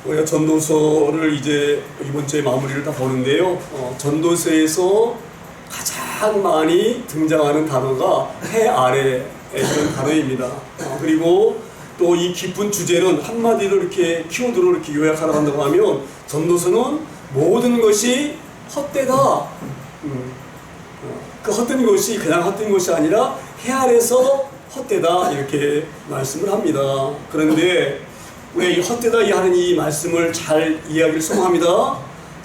우리가 전도서를 이제 이번 주에 마무리를 다 보는데요. 전도서에서 가장 많이 등장하는 단어가 해 아래 이런 단어입니다. 그리고 또 이 깊은 주제는 한마디로 이렇게 키워드로 이렇게 요약하라고 한다고 하면 전도서는 모든 것이 헛되다. 그 헛된 것이 그냥 헛된 것이 아니라 해 아래서 헛되다 이렇게 말씀을 합니다. 그런데 왜 이 헛되다 하는 이 말씀을 잘 이해하기를 소망합니다.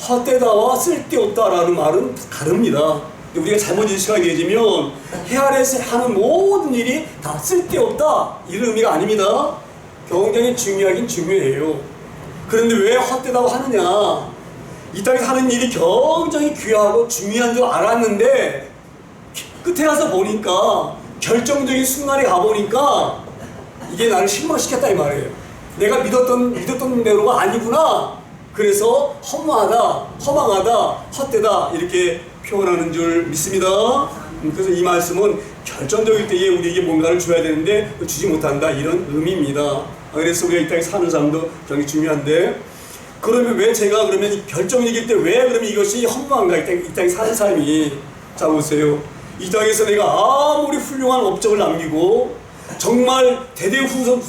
헛되다와 쓸데없다라는 말은 다릅니다. 우리가 잘못 인식하게 되면 해 아래에서 하는 모든 일이 다 쓸데없다 이런 의미가 아닙니다. 굉장히 중요하긴 중요해요. 그런데 왜 헛되다고 하느냐? 이 땅에서 하는 일이 굉장히 귀하고 중요한 줄 알았는데 끝에 가서 보니까 결정적인 순간에 가보니까 이게 나를 실망시켰다 이 말이에요. 내가 믿었던 대로가 아니구나. 그래서 허무하다, 허망하다, 헛되다 이렇게 표현하는 줄 믿습니다. 그래서 이 말씀은 결정적일 때에 우리에게 뭔가를 줘야 되는데 주지 못한다 이런 의미입니다. 그래서 우리가 이 땅에 사는 사람도 굉장히 중요한데 그러면 왜 제가 그러면 결정적일 때 왜 그러면 이것이 허무한가 이 땅에 사는 삶이. 자 보세요. 이 땅에서 내가 아무리 훌륭한 업적을 남기고 정말 대대후손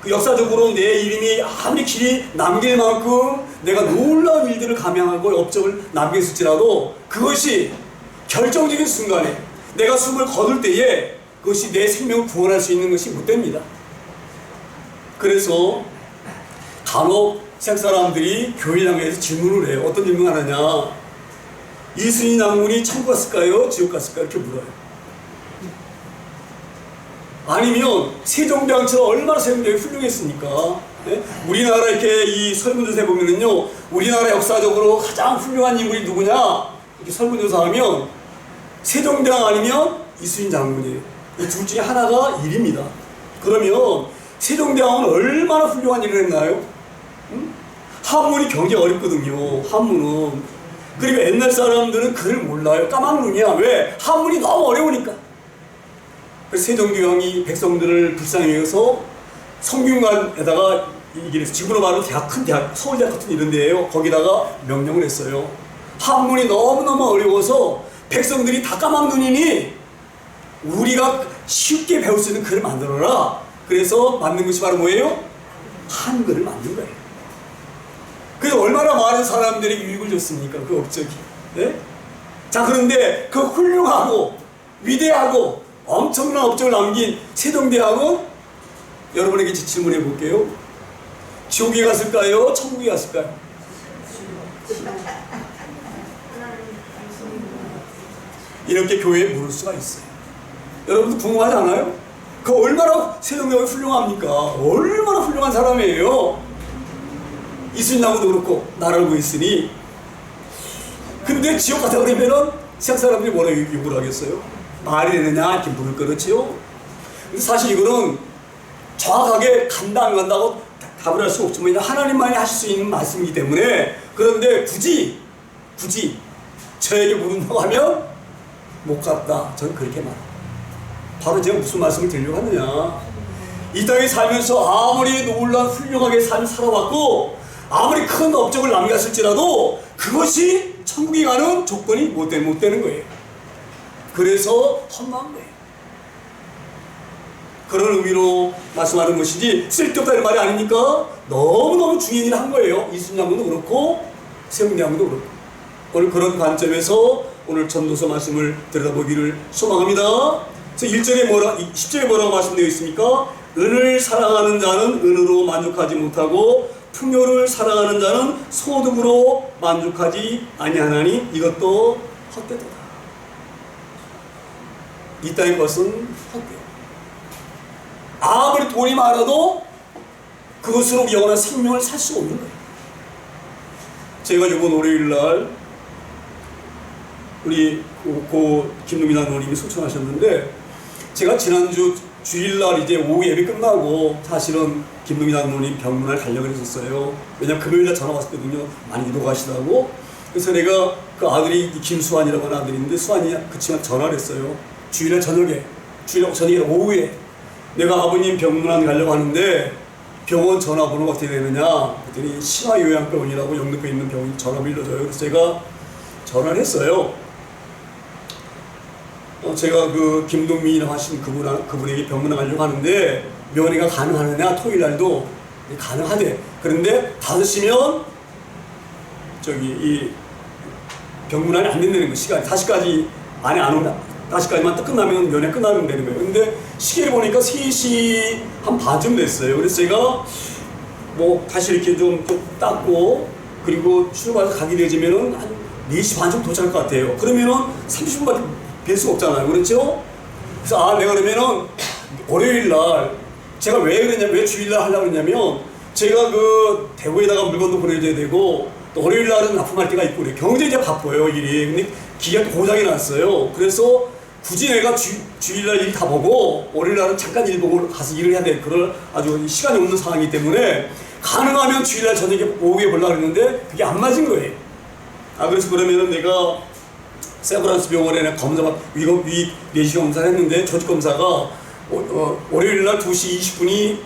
역사적으로 내 이름이 아무리 길이 남길 만큼 내가 놀라운 일들을 감행하고 업적을 남겼을지라도 그것이 결정적인 순간에 내가 숨을 거둘 때에 그것이 내 생명을 구원할 수 있는 것이 못 됩니다. 그래서 간혹 세상 사람들이 교회 향해서 질문을 해요. 어떤 질문을 하느냐? 이순신 장군이 천국 갔을까요? 지옥 갔을까요? 이렇게 물어요. 아니면 세종대왕처럼 얼마나 세종대왕이 훌륭했습니까? 네? 우리나라 이렇게 이 설문조사에 보면은요, 우리나라 역사적으로 가장 훌륭한 인물이 누구냐? 이렇게 설문조사하면 세종대왕 아니면 이순신 장군이에요. 이 둘 중에 하나가 1입니다. 그러면 세종대왕은 얼마나 훌륭한 일을 했나요? 한문이 굉장히 어렵거든요. 한문은. 그리고 옛날 사람들은 글을 몰라요. 까막눈이야. 왜? 한문이 너무 어려우니까. 그래서 세종대왕이 백성들을 불쌍히 여겨서 성균관에다가 지금으로 말하면 큰 대학, 서울대학 같은 이런 데예요. 거기다가 명령을 했어요. 한문이 너무너무 어려워서 백성들이 다 까막눈이니 우리가 쉽게 배울 수 있는 글을 만들어라. 그래서 만든 것이 바로 뭐예요? 한글을 만든 거예요. 그래서 얼마나 많은 사람들이 유익을 줬습니까? 그 업적이. 네? 자, 그런데 그 훌륭하고 위대하고 엄청난 업적을 남긴 세종대왕은 여러분에게 질문해 볼게요. 지옥에 갔을까요? 천국에 갔을까요? 이렇게 교회에 물을 수가 있어요. 여러분도 궁금하지 않아요? 그 얼마나 세종대왕이 훌륭합니까? 얼마나 훌륭한 사람이에요. 이순신 장군도 그렇고 나라를 구했으니. 근데 지옥 갔다 그러면은 세상 사람들이 뭐라 욕을 하겠어요? 말이 되느냐 이렇게 물을 거겠지요. 근데 사실 이거는 정확하게 간다 안 간다고 답을 할 수 없지만 하나님만이 하실 수 있는 말씀이기 때문에. 그런데 굳이 저에게 물은다고 하면 못 갔다. 저는 그렇게 말합니다. 바로 제가 무슨 말씀을 드리려고 하느냐? 이 땅에 살면서 아무리 놀라운 훌륭하게 삶을 살아왔고 아무리 큰 업적을 남겼을지라도 그것이 천국에 가는 조건이 못 되는 거예요. 그래서 헛나온 거예요. 그런 의미로 말씀하는 것이지 쓸데없다는 말이 아니니까 너무너무 중요한 일을 한 거예요. 이순신 장군도 그렇고 세종대왕도 그렇고. 오늘 그런 관점에서 오늘 전도서 말씀을 들여다보기를 소망합니다. 그래서 10절에 뭐라고 말씀되어 있습니까? 은을 사랑하는 자는 은으로 만족하지 못하고 풍요를 사랑하는 자는 소득으로 만족하지 아니하나니 이것도 헛되다. 이 땅의 것은 헛되다. 아무리 돈이 많아도 그것으로 영원한 생명을 살 수가 없는 거예요. 제가 이번 월요일날 우리 고 김동민 장로님이 소천하셨는데 제가 지난주 주일날 이제 오후 예배 끝나고 사실은 김동민 장로님 병문안 가려고 했었어요. 왜냐면 금요일날 전화 왔었거든요. 많이 이동하시다고. 그래서 내가 그 아들이 김수환이라고 하는 아들인데 수환이 그 친구한테 전화를 했어요. 주일날 저녁에 오후에 내가 아버님 병문안 가려고 하는데 병원 전화번호가 어떻게 되느냐 그랬더니 신화요양병원이라고 영등포에 있는 병원 전화를 일러줘요. 그래서 제가 전화를 했어요. 제가 그 김동민이라고 하신 그분에게 병문안 가려고 하는데 면회가 가능하느냐, 토요일날도 가능하대. 그런데 5시면 저기 이 병문안이 안 된다는 거, 시간이 5시까지 안에 안 온다. 5시까지만 딱 끝나면 면회 끝나면 되는 거예요. 근데 시계를 보니까 3시 한 반쯤 됐어요. 그래서 제가 뭐 다시 이렇게 좀 닦고 그리고 출발해서 가게 되지면은 한 4시 반쯤 도착할 것 같아요. 그러면은 30분밖에 뵐 수가 없잖아요. 그렇죠? 그래서 내가 그러면은 월요일날 제가 왜 주일날 하려고 했냐면 제가 그 대구에다가 물건도 보내줘야 되고 또 월요일날은 납품할 때가 있고 그래. 굉장히 이제 바빠요, 일이. 근데 기계가 고장이 났어요. 그래서 굳이 내가 주일날 일 다 보고 월요일날은 잠깐 일 보고 가서 일을 해야 돼. 그럴 아주 시간이 없는 상황이기 때문에 가능하면 주일날 저녁에 오후에 보려고 했는데 그게 안 맞은 거예요. 그래서 그러면은 내가 세브란스 병원에 위 내시경 검사를 했는데 조직검사가 월요일날 2시 20분이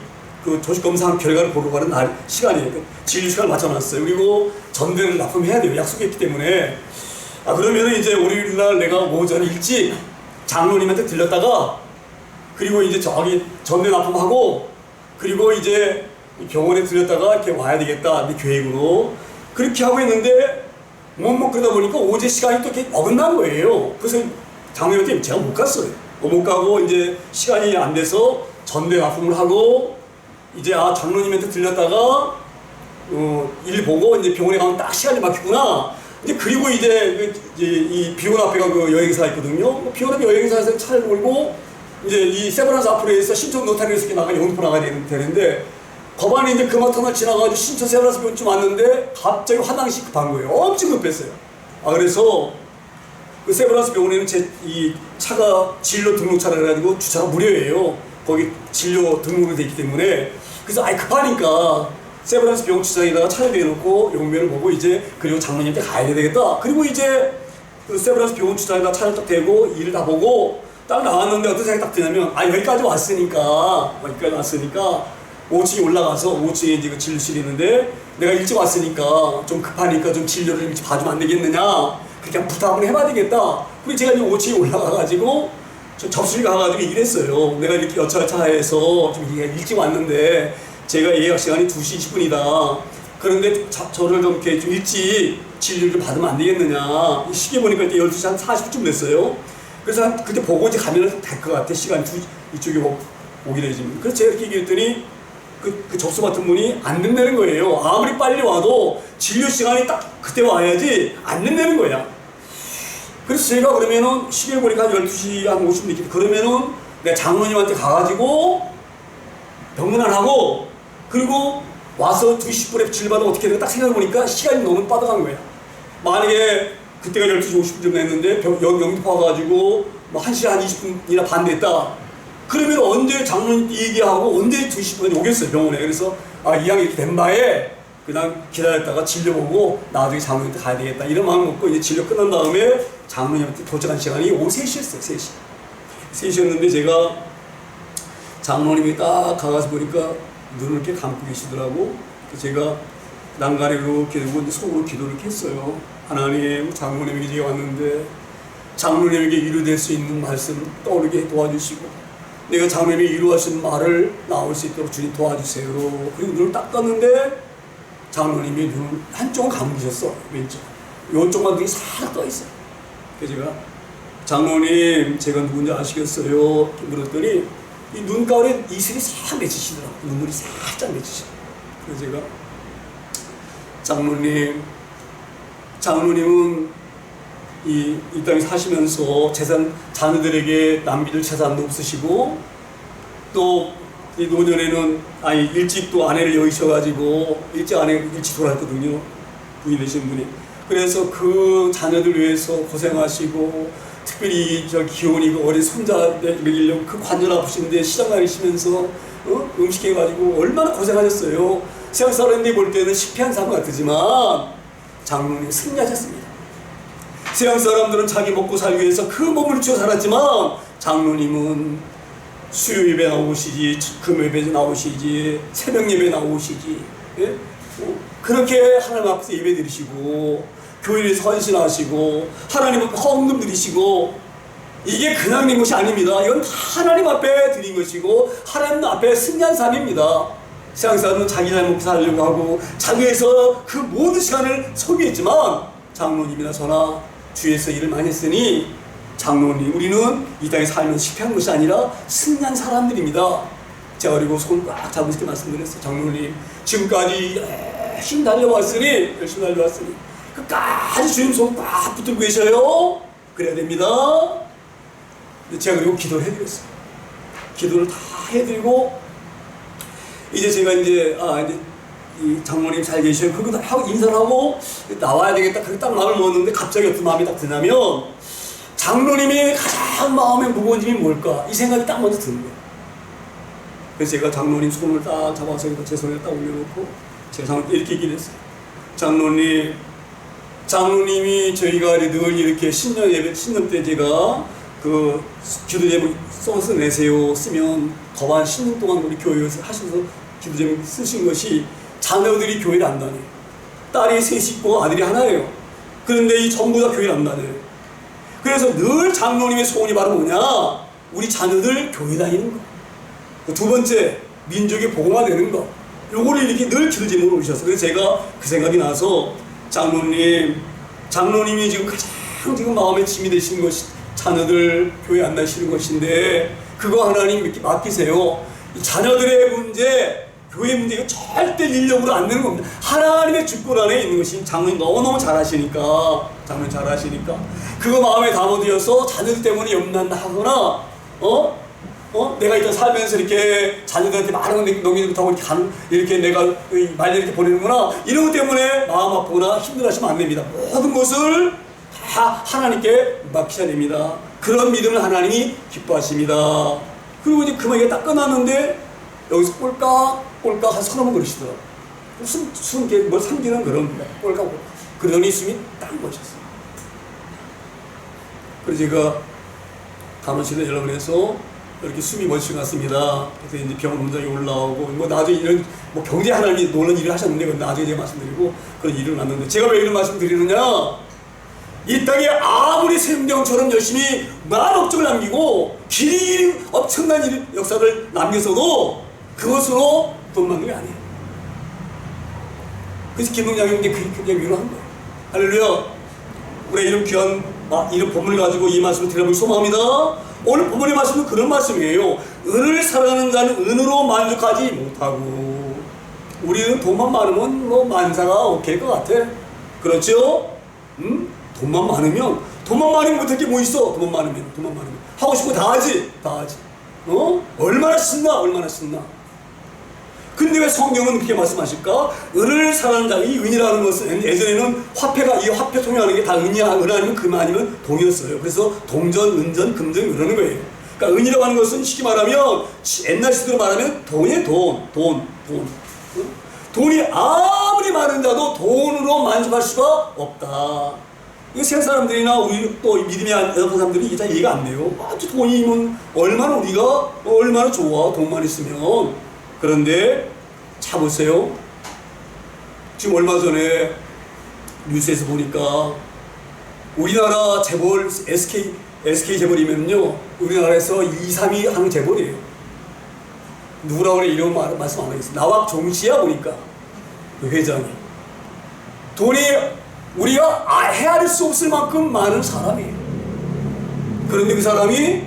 그 조직검사 결과를 보러 가는 날 시간이에요. 진료 시간을 맞춰놨어요. 그리고 전대를 납품해야 돼요. 약속했기 때문에. 그러면은 이제 월요일날 내가 오전 일찍 장로님한테 들렸다가 그리고 이제 저기 전대 납품하고 그리고 이제 병원에 들렸다가 이렇게 와야 되겠다. 내 계획으로. 그렇게 하고 있는데 못 그러다 보니까 어제 시간이 또 이렇게 어긋난 거예요. 그래서 장로님한테 제가 못 갔어요. 못 가고 이제 시간이 안 돼서 전대 납품을 하고 이제 장로님한테 들렸다가 일 보고 이제 병원에 가면 딱 시간이 막히구나. 이제 그리고 이제 이 비원 앞에가 그 여행사가 있거든요. 비원 앞에 여행사에서 차를 몰고 이제 이 세브란스 앞으로에서 신촌 노타리에서 이렇게 영등포 나가야 되는데 법안에 이제 그 마터널 지나가지고 신촌 세브란스 병원쯤 왔는데 갑자기 화장실 급한 거예요. 엄청 급했어요. 그래서 그 세브란스 병원에는 이 차가 진료 등록차라 해가지고 주차가 무료예요. 거기 진료 등록이 되기 때문에. 그래서 급하니까 세브란스 병원 주차장에다가 차를 대놓고 용면을 보고 이제 그리고 장로님한테 가야 되겠다. 그리고 이제 그 세브란스 병원 주차장에다 차를 딱 대고 일을 다 보고 딱 나왔는데 어떤 생각이 딱 드냐면 여기까지 왔으니까 5층에 올라가서 5층에 이제 그 진료실이 있는데 내가 일찍 왔으니까 좀 급하니까 좀 진료를 일찍 봐주면 안 되겠느냐. 그렇게 한번 부탁 한번 해봐야 되겠다. 그리고 제가 이제 5층에 올라가가지고 접수실 가가지고 얘기를 했어요. 내가 이렇게 여차여차해서 좀 일찍 왔는데 제가 예약 시간이 2시 20분이다. 그런데 저를 좀 이렇게 좀 일찍 진료를 좀 받으면 안 되겠느냐. 시계 보니까 이때 12시 한 40분 됐어요. 그래서 그때 보고 이제 가면 될 것 같아. 시간이 이쪽에 오게 되지만. 그래서 제가 이렇게 얘기했더니 그 접수 받은 분이 안 된다는 거예요. 아무리 빨리 와도 진료 시간이 딱 그때 와야지 안 된다는 거야. 그래서 제가 그러면은 시계 보니까 한 12시 한 50분 됐겠다. 그러면은 내가 장로님한테 가가지고 병문안하고 그리고 와서 2시 10분에 진료받으면 어떻게 될까 딱 생각해보니까 시간이 너무 빠져간 거야. 만약에 그때가 12시 50분쯤 됐는데 영등포 와가지고 뭐 1시간 한 20분이나 반 됐다. 그러면 언제 장로님 얘기하고 언제 2시 10분에 오겠어요, 병원에. 그래서 이왕 이렇게 된 바에 그냥 기다렸다가 진료 보고 나중에 장로님한테 가야 되겠다. 이런 마음 먹고 이제 진료 끝난 다음에 장로님한테 도착한 시간이 오후 3시였어요, 3시. 3시였는데 제가 장로님이 딱 가서 보니까 눈을 이렇게 감고 계시더라고. 제가 난간에 이렇게 들고 속으로 기도를 했어요. 하나님, 장로님에게 제가 왔는데 장로님에게 위로될 수 있는 말씀 떠오르게 도와주시고 내가 장로님이 위로하신 말을 나올 수 있도록 주님 도와주세요. 그리고 눈을 딱 떴는데 장로님이 눈을 한쪽은 감으셨어. 왼쪽. 이쪽만 눈이 싹 떠있어요. 그래서 제가 장로님 제가 누군지 아시겠어요? 물었더니 이 눈가을에 이슬이 싹 맺히시더라고요. 눈물이 살짝 맺히시더라고요. 그래서 제가 장로님은 이 땅에 사시면서 자녀들에게 남기를 재산도 없으시고 또 이 노년에는 일찍 또 아내를 여의셔가지고 일찍 돌아갔거든요. 부인 되신 분이. 그래서 그 자녀들 위해서 고생하시고 특별히 기혼이 어린 손자 먹이려고 그 관절 아프신데 시장 다니시면서 음식해가지고 얼마나 고생하셨어요. 세상 사람들이 볼 때는 실패한 사람 같지만 장로님 승리하셨습니다. 세상 사람들은 자기 먹고 살기 위해서 그 몸을 쥐어 살았지만 장로님은 수요 예배 나오시지, 금 예배 나오시지, 새벽 예배 나오시지, 예? 그렇게 하나님 앞에서 예배 드리시고 교회에 헌신하시고 하나님 앞에 헌금 드리시고, 이게 그냥 된 것이 아닙니다. 이건 다 하나님 앞에 드린 것이고 하나님 앞에 승리한 삶입니다. 세상 사람은 자기 잘 먹고 살려고 하고 자기에서 그 모든 시간을 소비했지만, 장로님이나 저나 주위에서 일을 많이 했으니 장로님, 우리는 이 땅에 살면 실패한 것이 아니라 승리한 사람들입니다. 제가 그리고 손 꽉 잡으실 때 말씀드렸어요. 장로님, 지금까지 열심히 달려왔으니 끝까지 주님 손 꽉 붙들고 계셔요. 그래야 됩니다. 제가 그리고 기도를 해드렸어요. 기도를 다 해드리고, 이제 제가 이제 이 장모님 잘 계셔요. 그거 하고 인사를 하고 나와야 되겠다. 그렇게 딱 마음을 먹었는데 갑자기 어떤 마음이 딱 드냐면, 장로님이 가장 마음에 무거운 짐이 뭘까? 이 생각이 딱 먼저 드는 거예요. 그래서 제가 장로님 손을 딱 잡아서 제 손에 딱 올려놓고 제가 장로님 이렇게 얘기를 했어요. 장로님이 저희가 늘 이렇게 신년 때 제가 그 기도 제목 써서 내세요 쓰면 거반 10년 동안 우리 교회에서 하셔서 기도 제목 쓰신 것이 자녀들이 교회를 안 다녀요. 딸이 셋이 있고 아들이 하나예요. 그런데 이 전부 다 교회를 안 다녀요. 그래서 늘 장로님의 소원이 바로 뭐냐? 우리 자녀들 교회 다니는 거. 두 번째, 민족의 복음화되는 거. 요거를 이렇게 늘 기도 제목으로 오셨어요. 그래서 제가 그 생각이 나서, 장로님이 지금 가장 지금 마음에 짐이 되시는 것이 자녀들 교회 안 다니시는 것인데, 그거 하나님 이렇게 맡기세요. 이 자녀들의 문제, 교회 문제, 이거 절대 인력으로 안 되는 겁니다. 하나님의 주권 안에 있는 것이 장로님 너무너무 잘하시니까, 그거 마음에 담아두어서 자녀들 때문에 염난다 하거나, 내가 일단 살면서 이렇게 자녀들한테 많은 거 넘기지 못하고 이렇게 내가 말려 이렇게 보내는구나, 이런 것 때문에 마음 아프거나 힘들어하시면 안 됩니다. 모든 것을 다 하나님께 맡기셔야 됩니다. 그런 믿음을 하나님이 기뻐하십니다. 그리고 이제 그 말이 딱 끝났는데 여기서 꼴깍 한 서너 번 그러시더라고요. 무슨 뭘 삼기는 그런 거야. 꼴깍. 그러더니 숨이 딱 멎었어요. 그래서 제가 간호실에 연락을 해서 이렇게 숨이 멎으시고 갔습니다. 그래서 이제 병원 원장이 올라오고, 뭐 나중에 이런 경제 하나님이 놀란 일을 하셨는데, 그건 나중에 제가 말씀드리고 그런 일을 났는데, 제가 왜 이런 말씀 드리느냐? 이 땅에 아무리 생명처럼 열심히 많은 업적을 남기고 길이 엄청난 역사를 남겨서도 그것으로 돈 받는 게 아니에요. 그래서 김동장님께 그렇게 위로한 거예요. 할렐루야. 우리 이런 귀한 이런 본문을 가지고 이 말씀을 드려보기 소망합니다. 오늘 본문의 말씀은 그런 말씀이에요. 은을 사랑하는 자는 은으로 만족하지 못하고, 우리는 돈만 많으면 뭐 만사가 오케이일 것 같아. 그렇죠? 돈만 많으면 못할 게 뭐 있어? 돈만 많으면 하고 싶은 거 다 하지. 얼마나 신나. 근데 왜 성경은 그렇게 말씀하실까? 은을 사랑하는 자, 이 은이라는 것은 예전에는 이 화폐 통용하는 게 다 은 아니면 금 아니면 동이었어요. 그래서 동전, 은전, 금전 이러는 거예요. 그러니까 은이라고 하는 것은 쉽게 말하면 옛날 시대로 말하면 돈이에요. 돈이 아무리 많은 자도 돈으로 만족할 수가 없다. 이거 세상 사람들이나 우리 또 믿음이 안 되는 사람들이 이게 잘 이해가 안 돼요. 아주 돈이면 얼마나 좋아, 돈만 있으면. 그런데 자 보세요. 지금 얼마 전에 뉴스에서 보니까 우리나라 재벌 SK 재벌이면요, 우리나라에서 2, 3위 하는 재벌이에요. 누구라고 그래? 이런 말씀 안 하겠어요. 나와 종씨야 보니까 그 회장이 돈이 우리가 헤아릴 수 없을 만큼 많은 사람이에요. 그런데 그 사람이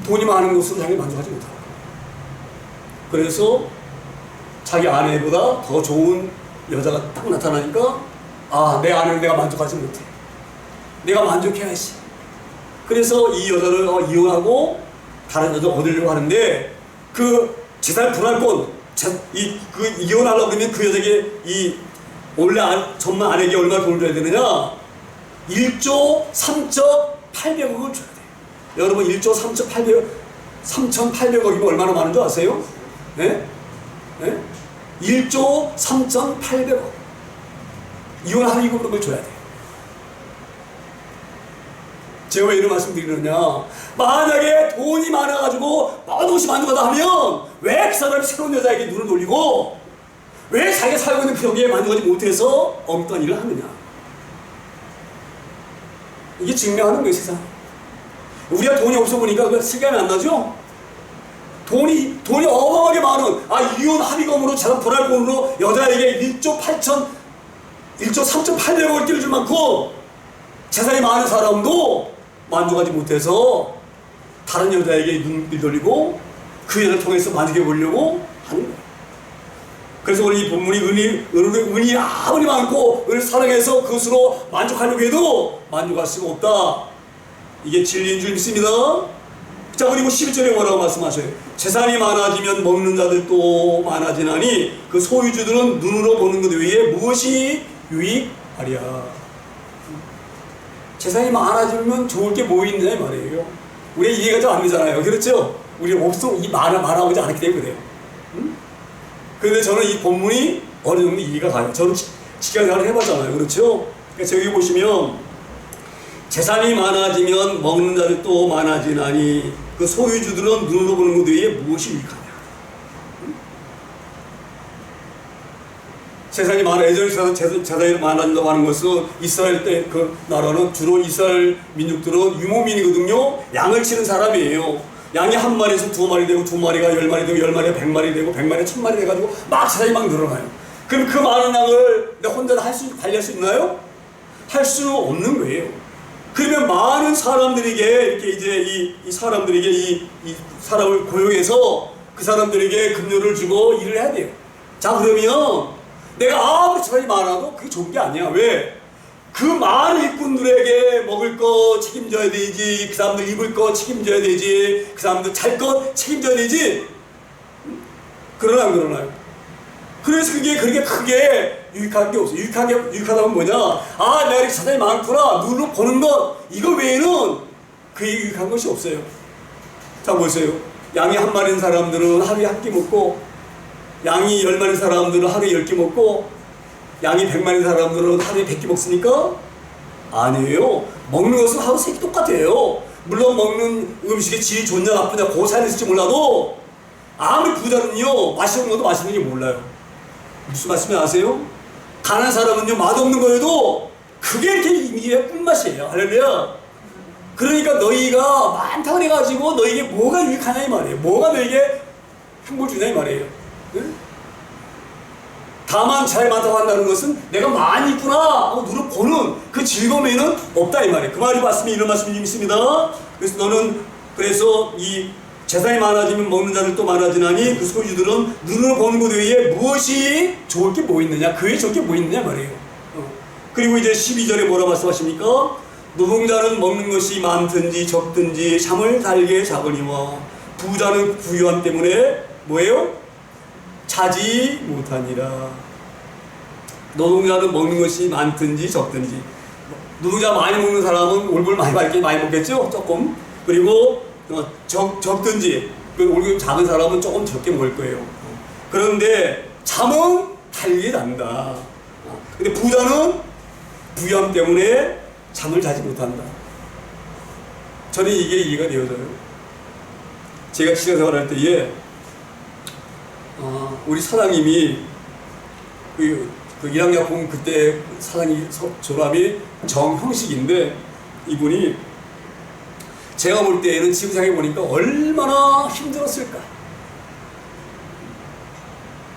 돈이 많은 것으로 자기 만족하지 못하고, 그래서 자기 아내보다 더 좋은 여자가 딱 나타나니까, 내 아내는 내가 만족하지 못해. 내가 만족해야지. 그래서 이 여자를 이혼하고 다른 여자 얻으려고 하는데, 그 재산 분할권, 이혼하려고 그러면 그 여자에게 원래 전만 아내에게 얼마 돈을 줘야 되느냐? 1조 3,800억을 줘야 돼요. 여러분, 1조 3,800억이면 얼마나 많은 줄 아세요? 네? 1조 3,800억. 이혼하려고 그런 걸 줘야 돼요. 제가 왜 이런 말씀 드리느냐. 만약에 돈이 많아가지고 모든 것이 만족하다 하면 왜 그 사람이 새로운 여자에게 눈을 돌리고 왜 자기가 살고 있는 벽에 만족하지 못해서 엉뚱한 일을 하느냐. 이게 증명하는 거예요, 세상. 우리가 돈이 없어 보니까 그 실감이 안 나죠? 돈이 어마어마하게 많은, 이혼 합의금으로 재산 분할금으로 여자에게 1조 3,800억을 띄워줄 만큼 재산이 많은 사람도 만족하지 못해서 다른 여자에게 눈을 돌리고 그 여자를 통해서 만족해 보려고 하는 거예요. 그래서 오늘 이 본문이 은이 아무리 많고 은을 사랑해서 그것으로 만족하려고 해도 만족할 수가 없다. 이게 진리인 줄 믿습니다. 자, 그리고 11절에 뭐라고 말씀하셔요? 재산이 많아지면 먹는 자들도 많아지나니 그 소유주들은 눈으로 보는 것 외에 무엇이 유익하랴. 재산이 많아지면 좋을 게 뭐 있느냐 말이에요. 우리 이해가 좀 안 되잖아요. 그렇죠? 우리 이 말하고자 않기 때문에 그래요. 그런데 저는 이 본문이 어느 정도 이해가 가요. 저는 직장생활을 해봤잖아요. 그렇죠? 그래서 여기 보시면 재산이 많아지면 먹는 자들도 많아지나니 그 소유주들은 눈으로 보는 것 외에 무엇이 유익하냐. 재산이 예전에 재산이 많아진다고 하는 것은 이스라엘 때 그 나라는 주로 이스라엘 민족들은 유목민이거든요. 양을 치는 사람이에요. 양이 한 마리에서 두 마리 되고 두 마리가 10마리 되고 10마리가 100마리 되고 100마리가 1000마리 돼가지고 막 재산이 막 늘어나요. 그럼 그 많은 양을 내가 혼자 관리할 수 있나요? 할 수 없는 거예요. 그러면 많은 사람들에게 이렇게 이제 이 사람들에게 이 사람을 고용해서 그 사람들에게 급료를 주고 일을 해야 돼요. 자, 그러면 내가 아무리 재산이 많아도 그게 좋은 게 아니야. 왜? 그 많은 일꾼들에게 먹을 거 책임져야 되지, 그 사람들 입을 거 책임져야 되지, 그 사람들 잘 거 책임져야 되지. 그러나 안 그러나요? 그래서 그게 그렇게 크게 유익한 게 없어요. 유익하다면 뭐냐? 내가 이렇게 재산이 많구나. 눈으로 보는 것, 이거 외에는 그게 유익한 것이 없어요. 자, 보세요. 양이 한 마리인 사람들은 하루에 한 끼 먹고, 양이 10마리인 사람들은 하루에 10끼 먹고, 양이 100마리인 사람들은 하루에 100끼 먹습니까? 아니에요. 먹는 것은 하루 3끼 똑같아요. 물론 먹는 음식의 질이 좋냐 나쁘냐 그 차이는 있을지 몰라도 아무리 부자는요 맛있는 것도 맛있는지 몰라요. 무슨 말씀이 아세요? 가난한 사람은요 맛없는 거에도 그게 이렇게 이게 꿀맛이에요. 할렐루야. 그러니까 너희가 많다고 해가지고 너희에게 뭐가 유익하냐 이 말이에요. 뭐가 너희에게 행복을 주냐 이 말이에요. 응? 다만 잘 많다고 한다는 것은 내가 많이 있구나 하고 눈을 보는 그 즐거움에는 없다 이 말이에요. 그 말이 말씀이 이런 말씀이 있습니다. 그래서 이 재산이 많아지면 먹는 자들도 많아지나니 그 소유주들은 눈으로 보는 것 외에 무엇이 좋을 게 뭐 있느냐, 그 외에 좋을 게 뭐 있느냐 말이에요. 그리고 이제 12절에 뭐라 말씀하십니까? 노동자는 먹는 것이 많든지 적든지 잠을 달게 자거니와 부자는 부유함 때문에 뭐예요? 자지 못하니라. 노동자는 먹는 것이 많든지 적든지, 노동자 많이 먹는 사람은 월급을 많이 먹겠죠? 조금. 그리고 적든지 월급 작은 사람은 조금 적게 먹을 거예요. 그런데 잠은 달게 잔다. 근데 부자는 부유함 때문에 잠을 자지 못한다. 저는 이게 이해가 되어져요. 제가 직장생활할 때에 우리 사장님이 그 1학년 그때 사장님 졸업이 정형식인데 이분이 제가 볼 때에는 지금 생각해 보니까 얼마나 힘들었을까.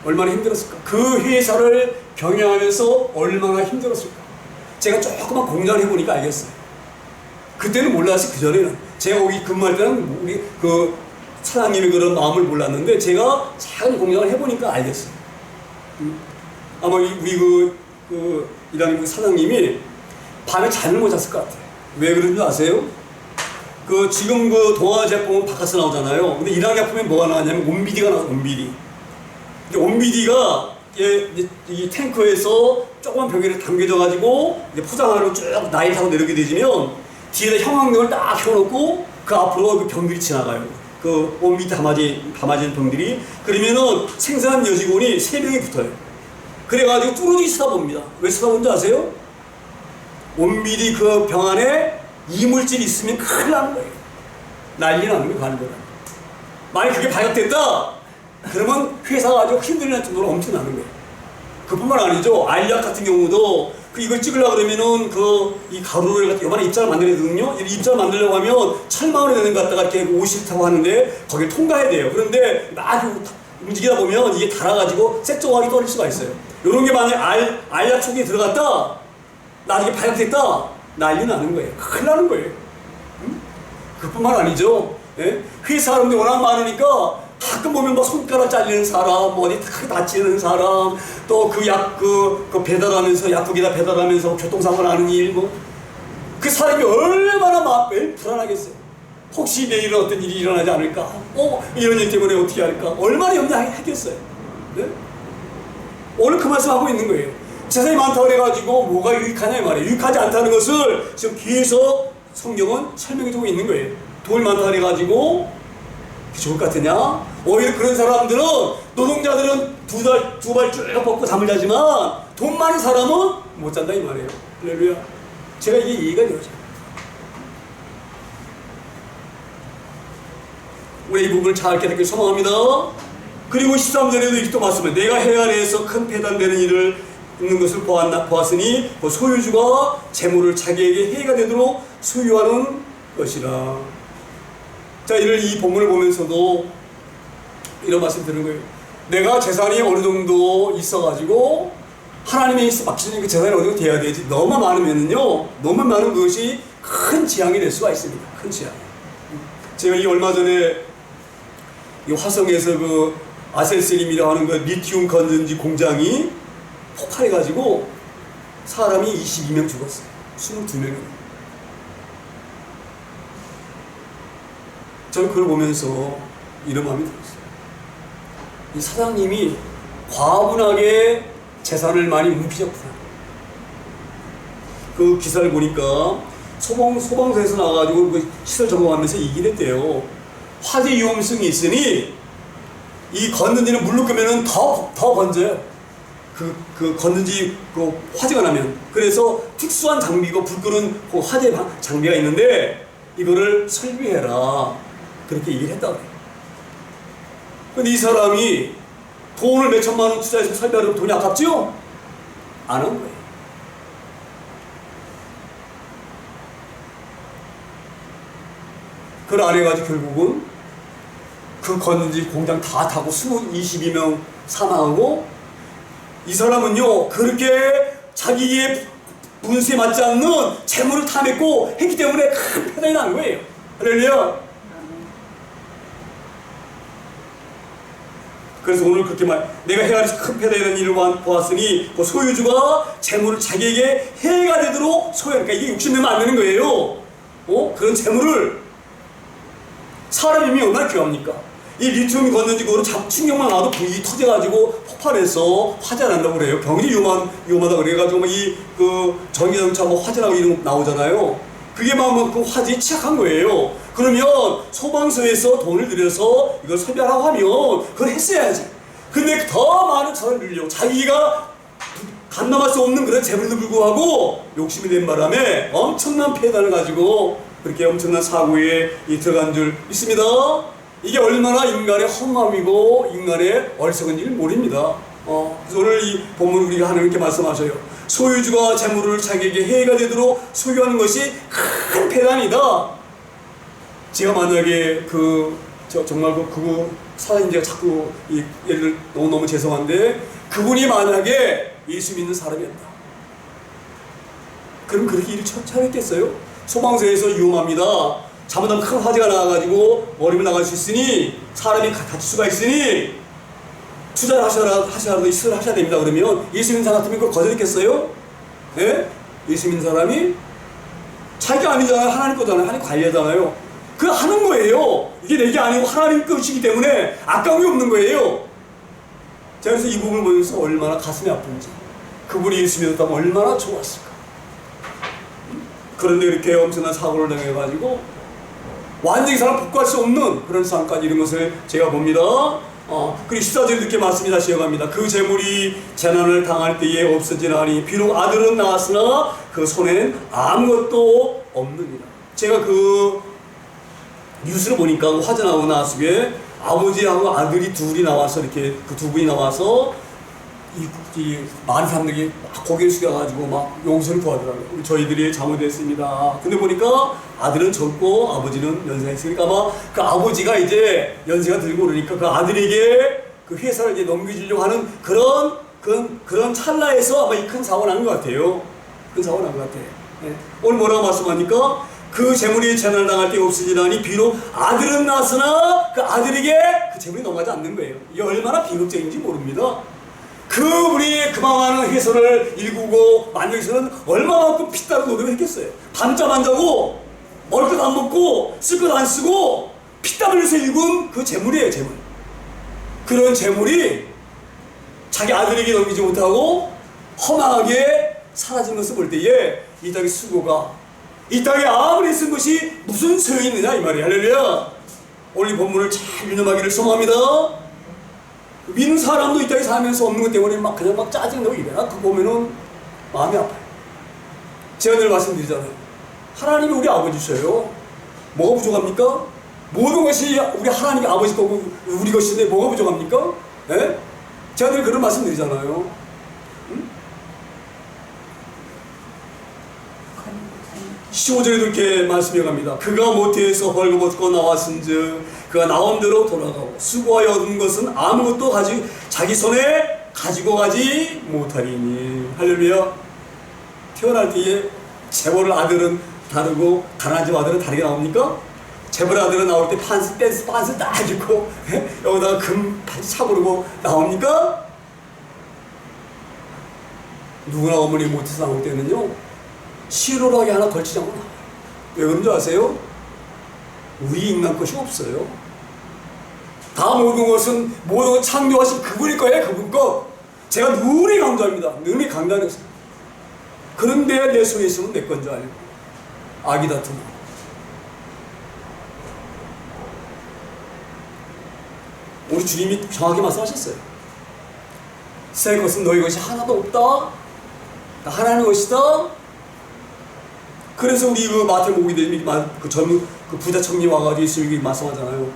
얼마나 힘들었을까. 그 회사를 경영하면서 얼마나 힘들었을까. 제가 조금만 공부를 해보니까 알겠어요. 그때는 몰랐어요. 그전에는. 제가 거기 근무할 때는 우리 그 사장님의 그런 마음을 몰랐는데 제가 작은 공장을 해보니까 알겠어요. 아마 우리 이라는 그 사장님이 밤에 잠을 못 잤을 것 같아요. 왜 그런 줄 아세요? 지금 동화 제품은 바깥에서 나오잖아요. 근데 1학년품에 뭐가 나왔냐면 온비디가 나와요. 온비디. 온비디가 이 탱커에서 조그만 병기를 당겨져가지고 포장하러 쭉 나이 타고 내려오게 되면 뒤에다 형광등을 딱 켜놓고 그 앞으로 그 병들이 지나가요. 그 온비디 담아진 병들이. 그러면은 생산한 여직원이 3명이 붙어요. 그래가지고 뚜루지 쳐다봅니다. 왜 쳐다보는지 아세요? 온비디 그 병 안에 이물질이 있으면 큰일 나는 거예요. 난리 나는 거예요, 가는 거라. 만약 그게 발각됐다, 그러면 회사가 아주 힘들날 정도로 엄청나는 거예요. 그뿐만 아니죠. 알약 같은 경우도 이걸 찍으려고 그러면은 이 가루를 요번에 입자를 만들어야 되거든요. 이 입자를 만들려고 하면 천만 원이 되는 것 갖다가 이렇게 옷이 타고 하는데 거기를 통과해야 돼요. 그런데 막 움직이다 보면 이게 닳아가지고 쇳조각이 떨어질 수가 있어요. 요런 게 만약에 알약 속에 들어갔다, 나중에 발각됐다, 난리 나는 거예요. 큰일 나는 거예요. 그뿐만 아니죠. 예? 회사 사람들이 워낙 많으니까 가끔 보면 뭐 손가락 잘리는 사람, 뭐 어디 크게 다치는 사람, 또 그 배달하면서, 약국에다 배달하면서 교통사고 나는 일, 그 사람이 얼마나 마음이 불안하겠어요. 혹시 내일은 어떤 일이 일어나지 않을까? 이런 일 때문에 어떻게 할까? 얼마나 염려하겠어요. 네? 오늘 그 말씀 하고 있는 거예요. 재산이 많다고 그래가지고 뭐가 유익하냐 이 말이에요. 유익하지 않다는 것을 지금 계속 성경은 설명해주고 있는 거예요. 돈이 많다고 그래가지고 좋을 것 같으냐? 오히려 그런 사람들은, 노동자들은 두 발 쭉 뻗고 잠을 자지만 돈 많은 사람은 못 잔다 이 말이에요. 할렐루야. 제가 이게 이해가 되죠. 우리 이 부분을 잘 깨닫길 소망합니다. 그리고 13절에도 이렇게 또 말씀을, 내가 해 아래에서 큰 배단되는 일을 있는 것을 보았으니 그 소유주가 재물을 자기에게 해가 되도록 소유하는 것이라. 자, 이 본문을 보면서도 이런 말씀 드리는 거예요. 내가 재산이 어느 정도 있어가지고 하나님의 맡기신 그 재산이 어느 정도 돼야 되지. 너무 많으면은요, 너무 많은 것이 큰 재앙이 될 수가 있습니다. 큰 재앙. 제가 얼마 전에 이 화성에서 아셀세림이라고 하는 리튬 건전지 공장이 폭발해가지고 사람이 22명 죽었어요. 22명이. 저는 그걸 보면서 이런 마음이 들었어요. 이 사장님이 과분하게 재산을 많이 뭉치셨구나. 그 기사를 보니까 소방서에서 나와가지고 그 시설 점검하면서 얘기를 했대요. 화재 위험성이 있으니 이 건전지는 물로 끄면은 더 번져요. 그 건전지 화재가 나면. 그래서 특수한 장비고 불 끄는 그 화재 장비가 있는데 이거를 설비해라. 그렇게 얘기를 했다고 해요. 근데 이 사람이 돈을 몇 천만 원 투자해서 설비하려면 돈이 아깝죠? 안 한 거예요. 그걸 안 해가지고 결국은 그 건전지 공장 다 타고 22명 사망하고, 이 사람은요, 그렇게 자기의 분수에 맞지 않는 재물을 탐했고 했기 때문에 큰 패단이 난 거예요. 할렐루야. 그래서 오늘 그렇게 내가 해가 돼서 큰 패단이 되는 일을 보았으니 그 소유주가 재물을 자기에게 해가 되도록 소유하니까, 이게 욕심내면 안 되는 거예요. 그런 재물을, 사람이 얼마나 귀합니까? 이 리튬 건전지 그거로 충격만 나도 불이 터져가지고 폭발해서 화재 난다고 그래요. 굉장히 위험하다 그래가지고 전기자동차 화재 나고 이런 거 나오잖아요. 그게 그 화재에 취약한 거예요. 그러면 소방서에서 돈을 들여서 이걸 설비하라고 하면 그걸 했어야지. 근데 더 많은 차를 늘려고 자기가 감당할 수 없는 그런 재물도 불구하고 욕심이 낸 바람에 엄청난 폐단을 가지고 그렇게 엄청난 사고에 들어간 줄 있습니다. 이게 얼마나 인간의 험함이고 인간의 어리석은 줄 모릅니다. 그래서 오늘 이 본문 우리가 하나님께 말씀하셔요. 소유주가 재물을 자기에게 해가 되도록 소유하는 것이 큰 폐단이다. 제가 만약에 정말 그 사장님, 제가 자꾸 예를 너무 죄송한데, 그분이 만약에 예수 믿는 사람이었다. 그럼 그렇게 일을 처했겠어요? 소방서에서 위험합니다. 잘못하면 큰 화재가 나와가지고 머리를 나갈 수 있으니, 사람이 다칠 수가 있으니 투자를 하셔라도 시설을 하셔야 됩니다. 그러면 예수 믿는 사람 같으면 그걸 거절했겠어요? 네? 예수 믿는 사람이 자기가 아니잖아요. 하나님 거잖아요. 하나님 관리하잖아요. 그거 하는 거예요. 이게 내게 아니고 하나님 것이기 때문에 아까움이 없는 거예요. 제가 그래서 이 부분을 보면서 얼마나 가슴이 아픈지, 그분이 예수 믿었다면 얼마나 좋았을까. 그런데 이렇게 엄청난 사고를 당해가지고 완전히 사람 복구할 수 없는 그런 상황까지 이런 것을 제가 봅니다. 그리고 14절 이렇게 말씀이 다시 이어갑니다. 그 재물이 재난을 당할 때에 없어지나니 비록 아들은 낳았으나 그 손에는 아무것도 없느니라. 제가 그 뉴스를 보니까 그 화재 나고 나서에 아버지하고 아들이 둘이 나와서 이렇게 그 두 분이 나와서 이 많은 사람들이 막 고개를 숙여가지고 막 용서를 구하더라고요. 저희들이 잘못했습니다. 근데 보니까 아들은 젊고 아버지는 연세가 있으니까 아마 그 아버지가 이제 연세가 들고 그러니까 그 아들에게 그 회사를 이제 넘겨주려고 하는 그런 찰나에서 아마 이 큰 사고가 난 것 같아요. 큰 사고가 난 것 같아요. 네. 오늘 뭐라고 말씀하니까 그 재물이 재난당할 때 없어지나니 비록 아들은 낳았으나 그 아들에게 그 재물이 넘어가지 않는 거예요. 이게 얼마나 비극적인지 모릅니다. 그분이 그만한 회사를 일구고 만들기 위해서는 얼마만큼 피따로 노력을 했겠어요. 밤잠 안 자고 먹을 것 안 먹고 쓸 것 안 쓰고 피땀 흘려서 일군 그 재물이에요. 재물. 그런 재물이 자기 아들에게 넘기지 못하고 허망하게 사라진 것을 볼 때에 이 땅의 수고가 이 땅에 아무리 쓴 것이 무슨 소용이 있느냐 이 말이에요. 할렐루야. 오늘 이 본문을 잘 유념하기를 소망합니다. 믿는 사람도 이 땅에 살면서 없는 것 때문에 막 그냥 막 짜증나고 이래요. 그거 보면은 마음이 아파요. 제가 늘 말씀드리잖아요. 하나님이 우리 아버지셔요. 뭐가 부족합니까? 모든 것이 우리 하나님이 아버지 거고 우리 것인데 뭐가 부족합니까? 네? 제가 늘 그런 말씀 드리잖아요. 응? 15절에도 이렇게 말씀해 갑니다. 그가 모태에서 벌거벗고 나왔은즉 그가 나온 대로 돌아가고 수고하여 얻은 것은 아무것도 자기 손에 가지고 가지 못하리니. 할렐루야. 태어날 때에 재벌 아들은 다르고 가난한 집 아들은 다르게 나옵니까? 재벌 아들은 나올 때 댄스 빤스 딱 입고 여기다가 금 바지 차고르고 나옵니까? 누구나 어머니 못해서 나올 때는요 시로라기 하나 걸치지 않고 나와요. 왜 그런 줄 아세요? 우리 인간 것이 없어요. 다 모든 것은 창조하신 그분일 거예요. 그분 것. 제가 늘 강조합니다. 늘 강조하는 그런데 내 손에 있으면 내 건 줄 알고 아기 다툼. 우리 주님이 정확히 말씀하셨어요. 새 것은 너희 것이 하나도 없다. 다 하나님의 것이다. 그래서 우리 그 마태복음에 그 젊은 그 부자 청년 와가지고 예수님이 말씀하잖아요.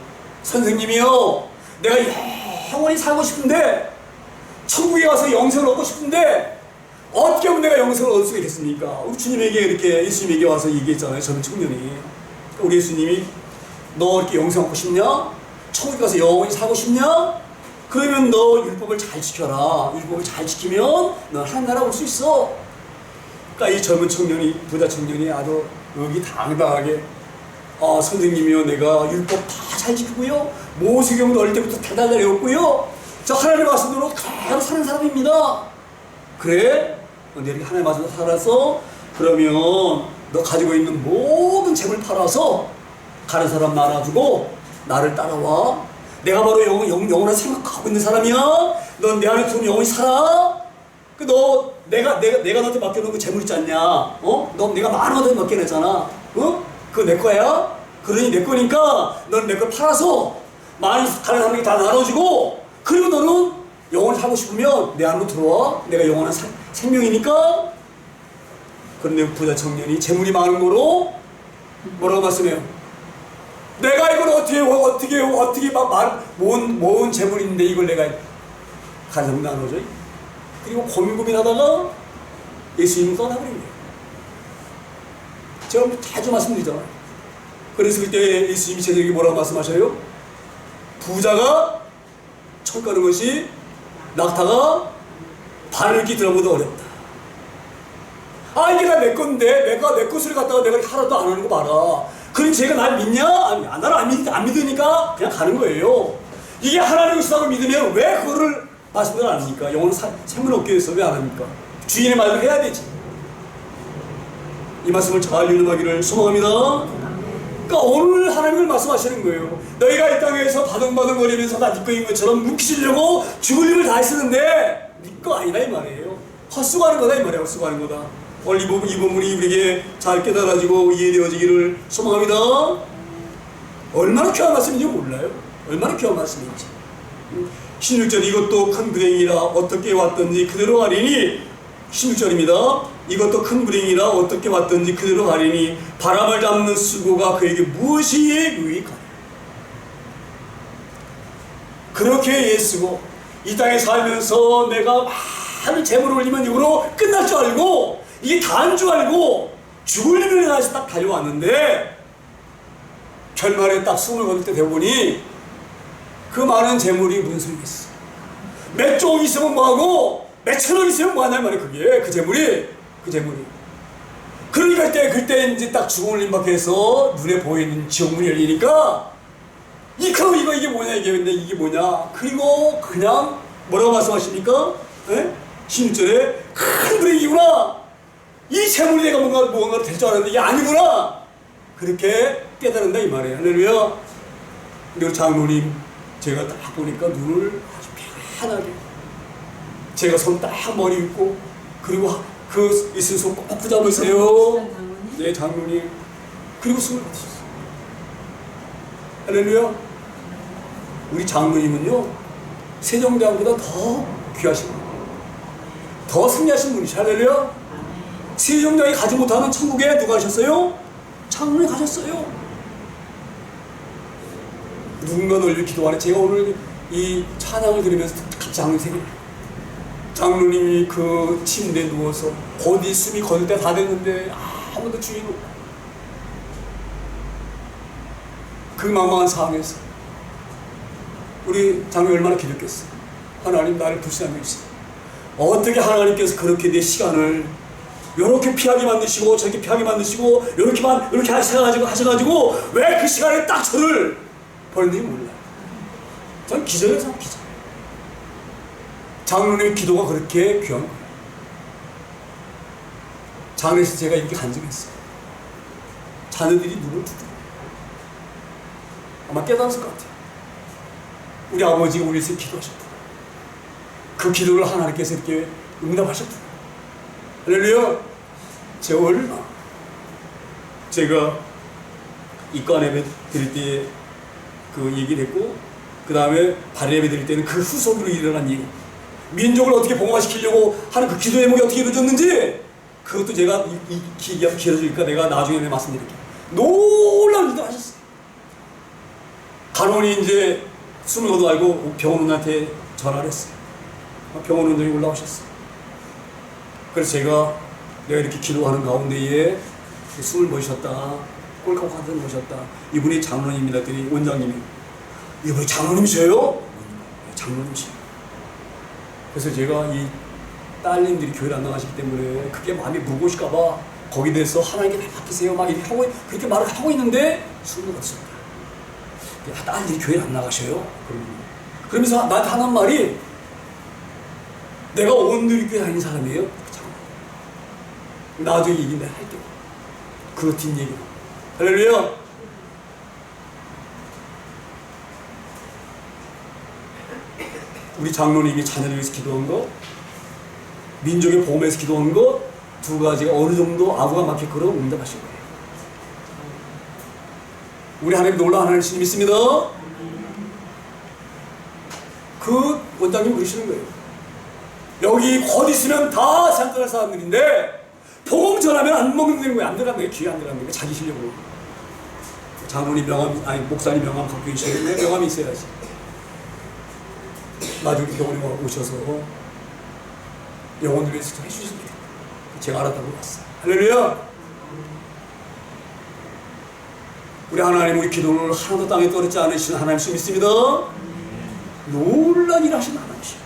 선생님이요, 내가 영원히 살고 싶은데 천국에 가서 영생을 얻고 싶은데 어떻게 하면 내가 영생을 얻을 수 있겠습니까? 우리 주님에게 이렇게 예수님에게 와서 얘기했잖아요. 젊은 청년이. 우리 예수님이 너 이렇게 영생 얻고 싶냐? 천국에 가서 영원히 살고 싶냐? 그러면 너 율법을 잘 지켜라. 율법을 잘 지키면 너 하나님 나라 올 수 있어. 그러니까 이 젊은 청년이, 부자 청년이 아주 여기 당당하게 선생님이요, 내가 율법 다 잘 지키고요, 모세경도 어릴 때부터 달달 외웠고요, 저 하나님의 말씀대로 그대로 사는 사람입니다. 그래? 너 이렇게 하나님의 말씀대로 살아서 그러면 너 가지고 있는 모든 재물 팔아서 가는 사람 나눠주고 나를 따라와. 내가 바로 영원한 생각하고 있는 사람이야. 넌 내 안에 들어오면 영원히 살아. 내가 너한테 맡겨놓은 그 재물 있지 않냐? 너 내가 많은 것들 맡겨냈잖아. 그거 내 거야? 그러니 내 거니까 넌 내 걸 팔아서 많은 다른 사람에게 다 나눠주고, 그리고 너는 영원히 살고 싶으면 내 안으로 들어와. 내가 영원한 생명이니까. 그런데 부자 청년이 재물이 많은 거로 뭐라고 말씀해요? 내가 이걸 어떻게 모은 재물인데 이걸 내가 가장 나눠줘? 그리고 고민하다가 예수님을 떠나버린 거예요. 제가 자주 말씀드리잖아요. 그래서 그때 예수님이 제자에게 뭐라고 말씀하셔요? 부자가 철 가는 것이 낙타가 발을 끼들어보다 어렵다. 이게 다 내 건데 내가 내 것을 갖다가 내가 하나도 안 하는 거 봐라. 그럼 제가 날 믿냐? 나를 안 믿으니까 그냥 가는 거예요. 이게 하나님의 것이라고 믿으면 왜 그거를 말씀을 안 합니까? 영원한 생명을 얻기 위해서 왜 안 합니까? 주인의 말을 해야 되지. 이 말씀을 잘 유념하기를 소망합니다. 그러니까 오늘 하나님을 말씀하시는 거예요. 너희가 이 땅에서 바둥바둥거리면서 다 네 거인 것처럼 묵히시려고 죽을 힘을 다 했었는데 네 거 아니다 이 말이에요. 헛수고하는 거다 이 말이에요. 헛수고하는 거다. 오늘 이 부분이 우리에게 잘 깨달아지고 이해되어지기를 소망합니다. 얼마나 귀한 말씀인지 몰라요. 얼마나 귀한 말씀인지. 16절 이것도 큰 불행이라 어떻게 왔든지 그대로 하리니. 16절입니다. 이것도 큰 불행이라 어떻게 왔든지 그대로 가리니 바람을 잡는 수고가 그에게 무엇이 유익하냐. 그렇게 애쓰고 이 땅에 살면서 내가 많은 재물을 올리면 이거로 끝날 줄 알고 이게 다인 줄 알고 죽을 일을 해서 딱 달려왔는데 결말에 딱 숨을 거둘 때 되보니 그 많은 재물이 무슨 소리겠어. 몇 조 있으면 뭐하고 몇 천원 있으면 뭐하냐 말이야. 그게 그 재물이 그러니까 그때 이제 딱 죽음을 임박해서 눈에 보이는 지옥문이 열리니까 이게 뭐냐 이게 뭐냐. 그리고 그냥 뭐라고 말씀하십니까? 16절에 큰 불행이구나. 이 재물이 내가 뭔가를 될 줄 알았는데 이게 아니구나. 그렇게 깨달은다 이 말이에요. 할렐루야. 우리 장로님 제가 딱 보니까 눈을 아주 편하게 제가 손 딱 머리 입고 그리고 그 있은 손 꼭 붙잡으세요. 네, 장로님. 그리고 숨을 마셨어요. 할렐루야. 우리 장로님은요 세종대왕보다 더 귀하신 분, 더 승리하신 분이시죠. 할렐루야. 세종대왕이 가지 못하는 천국에 누가 가셨어요? 장로님 가셨어요. 누군가 널리 기도하네. 제가 오늘 이 찬양을 들으면서 장로님 생각나요. 장로님이 그 침대에 누워서 어디 숨이 거둘 때 다 됐는데 아무도 주인 없고 그 망망한 상황에서 우리 장로님 얼마나 기도했겠어요. 하나님 나를 불쌍히 해주세요. 어떻게 하나님께서 그렇게 내 시간을 이렇게 피하게 만드시고 저렇게 피하게 만드시고 이렇게 하셔가지고 왜 그 시간에 딱 저를 버렸는지 몰라요. 전 기절해서 기절. 장로님의 기도가 그렇게 귀한 거예요. 장례에서 제가 이렇게 간증했어요. 자녀들이 눈을 두드려 아마 깨달았을 것 같아요. 우리 아버지가 우리 위해서 기도하셨구나. 그 기도를 하나님께서 이렇게 응답하셨구나. 할렐루야. 제가 이과 예배 드릴 때 그 얘기를 했고 그 다음에 발의 예배 드릴 때는 그 후속으로 일어난 일, 민족을 어떻게 봉화시키려고 하는 그 기도 제목이 어떻게 이루어졌는지 그것도 제가 길어지니까 내가 나중에 말씀드릴게요. 놀라운 일도 하셨어요. 간원이 이제 숨을 거둬 알고 병원원한테 전화를 했어요. 병원원장이 올라오셨어요. 그래서 내가 이렇게 기도하는 가운데에 숨을 멎으셨다. 꼴깍 한번 모셨다. 이분이 장로님입니다. 그랬더니 원장님이 이분이 장로님이세요? 장로님이세요. 그래서 제가 이 딸님들이 교회를 안 나가시기 때문에 그게 마음이 무거우실까봐 거기에 대해서 하나님께 다 맡기세요 막 이렇게 하고 그렇게 말을 하고 있는데 숨을 거뒀습니다. 딸들이 교회를 안 나가셔요. 그러면서 나한테 하는 말이 내가 온누리 교회 다니는 사람이에요. 나중에 얘기는 할게요. 그 뒷얘기. 할렐루야. 우리 장로님이 자녀를 위해서 기도한 것, 민족의 복음에서 기도한 것, 두 가지가 어느 정도 아부가 막힐 거라고 응답하신 거예요. 우리 하나님 놀라운 하나님 믿습니다. 그 원장님 그러시는 거예요. 여기 곧 있으면 다 생각할 사람들인데 복음 전하면 안 먹는 거예요. 안 들어가는 거예요. 귀에 안 들어가는 거예요. 자기 실력으로. 장로님 명함, 아니 목사님 명함 갖고 계시는데 명함이 있어야지. 나중에 병원에 오셔서 영혼을 위해서 좀 해주시면 돼요. 제가 알았다고 왔어요. 할렐루야. 우리 하나님 우리 기도를 하나도 땅에 떨어지지 않으시는 하나님 믿습니다. 놀란 일 하시는 하나님이시죠.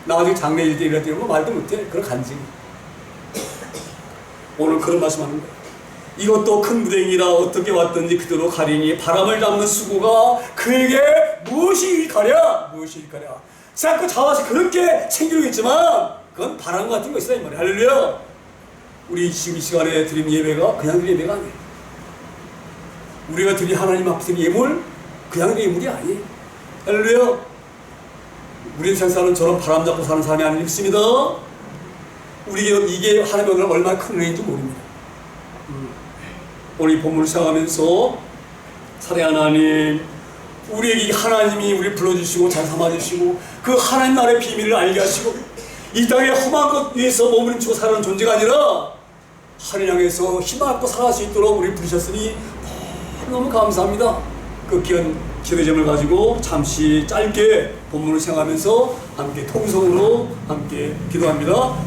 나중에 장례일 때 이럴 때 이런 거 말도 못해. 그런 간증. 오늘 그런 말씀하는 거예요. 이것도 큰 불행이라 어떻게 왔든지 그대로 가리니 바람을 잡는 수고가 그에게 무엇이 유익하랴. 자꾸 잡아서 그렇게 챙기려고 했지만 그건 바람 같은 것이다 이 말이야. 할렐루야. 우리 지금 이 시간에 드린 예배가 그냥 드린 예배가 아니에요. 우리가 드린 하나님 앞에 드린 예물 그냥 드린 예물이 아니에요. 할렐루야. 우리 세상은 저런 바람 잡고 사는 사람이 아니라 믿습니다. 이게 하나님의 은혜가 얼마나 큰 은혜인지 모릅니다. 오늘 이 본문을 시작하면서 사랑하는 하나님, 우리에게 하나님이 우리를 불러주시고 잘 삼아주시고 그 하나님 나라의 비밀을 알게 하시고 이 땅의 험한 것 위에서 머무르치고 살아가는 존재가 아니라 하늘 향해서 희망받고 살아갈 수 있도록 우리 부르셨으니 너무 감사합니다. 그 귀한 기도점을 가지고 잠시 짧게 본문을 생각하면서 함께 통성으로 함께 기도합니다.